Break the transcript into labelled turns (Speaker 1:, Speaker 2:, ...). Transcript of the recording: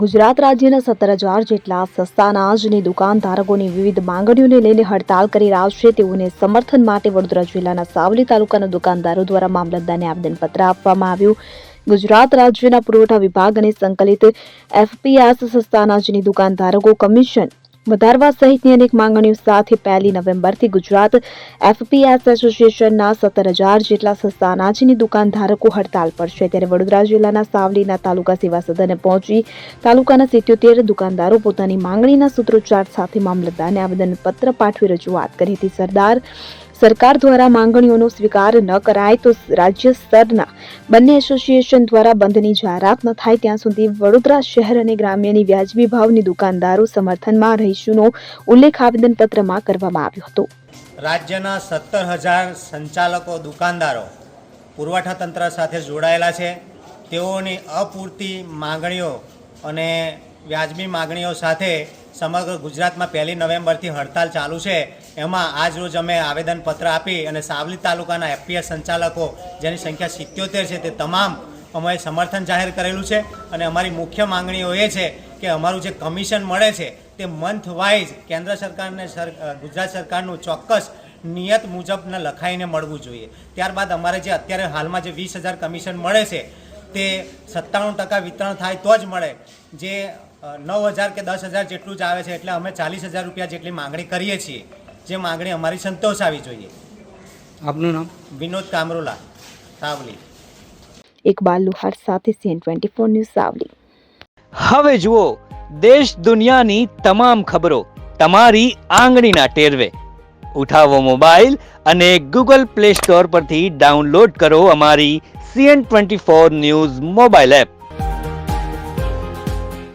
Speaker 1: ગુજરાત રાજ્યના 17,000 જેટલા સસ્તા અનાજની દુકાનધારકોની વિવિધ માંગણીઓને લઈને હડતાળ કરી રહ્યા છે. તેઓને સમર્થન માટે વડોદરા જિલ્લાના સાવલી તાલુકાના દુકાનદારો દ્વારા મામલતદારને આવેદનપત્ર આપવામાં આવ્યું. ગુજરાત રાજ્યના પુરવઠા વિભાગ અને સંકલિત એફપીએસ સસ્તા અનાજની દુકાનધારકો કમિશન વધારવા સહિતની અનેક માંગણીઓ સાથે 1 નવેમ્બરથી ગુજરાત એફપીએસ એસોસિએશનના 17,000 જેટલા સસ્તા અનાજની દુકાનધારકો હડતાળ પર છે. ત્યારે વડોદરા જિલ્લાના સાવલીના તાલુકા સેવા સદને પહોંચી તાલુકાના 77 દુકાનદારો પોતાની માંગણીના સૂત્રોચ્ચાર સાથે મામલતદારને આવેદનપત્ર પાઠવી રજૂઆત કરી હતી. સરકાર દ્વારા માંગણીઓનો સ્વીકાર ન કરાય તો રાજ્ય સ્તરના બંને એસોસિએશન દ્વારા બંધની જાહેરાત ન થાય ત્યાં સુધી વડોદરા શહેર અને ગ્રામ્યની વ્યાજબી ભાવની દુકાનદારો સમર્થનમાં રહીશુંનો ઉલ્લેખ આવેદનપત્રમાં કરવામાં આવ્યો હતો.
Speaker 2: રાજ્યના 17,000 સંચાલકો દુકાનદારો પુરવઠા તંત્ર સાથે જોડાયેલા છે. તેઓની અપૂરતી માંગણીઓ અને વ્યાજબી માંગણીઓ સાથે સમગ્ર ગુજરાતમાં 1 નવેમ્બરથી હડતાલ ચાલુ છે. એમાં આજ રોજ અમે આવેદનપત્ર આપી અને સાવલી તાલુકાના એફપીએસ સંચાલકો જેની સંખ્યા 77 છે તે તમામ અમે સમર્થન જાહેર કરેલું છે. અને અમારી મુખ્ય માંગણીઓ એ છે કે અમારું જે કમિશન મળે છે તે મંથ વાઇઝ કેન્દ્ર સરકારને ગુજરાત સરકારનું ચોક્કસ નિયત મુજબને લખાઈને મળવું જોઈએ. ત્યારબાદ અમારે જે અત્યારે હાલમાં જે 20,000 કમિશન મળે છે તે 97% વિતરણ થાય તો જ મળે. જે 9,000 કે 10,000 જેટલું જ આવે છે એટલે અમે 40,000 રૂપિયા જેટલી માંગણી કરીએ છીએ. જે માંગણી અમારી સંતોષાવી જોઈએ.
Speaker 3: આપનું નામ?
Speaker 2: વિનોદ કામરોલા, સાવલી.
Speaker 1: ઇકબાલ લુહાર સાથે CN24 ન્યૂઝ સાવલી.
Speaker 4: હવે જુઓ દેશ દુનિયાની તમામ ખબરો તમારી આંગળીના ટેરવે. ઉઠાવો મોબાઈલ અને Google Play Store પરથી ડાઉનલોડ કરો અમારી CN24 ન્યૂઝ મોબાઈલ એપ.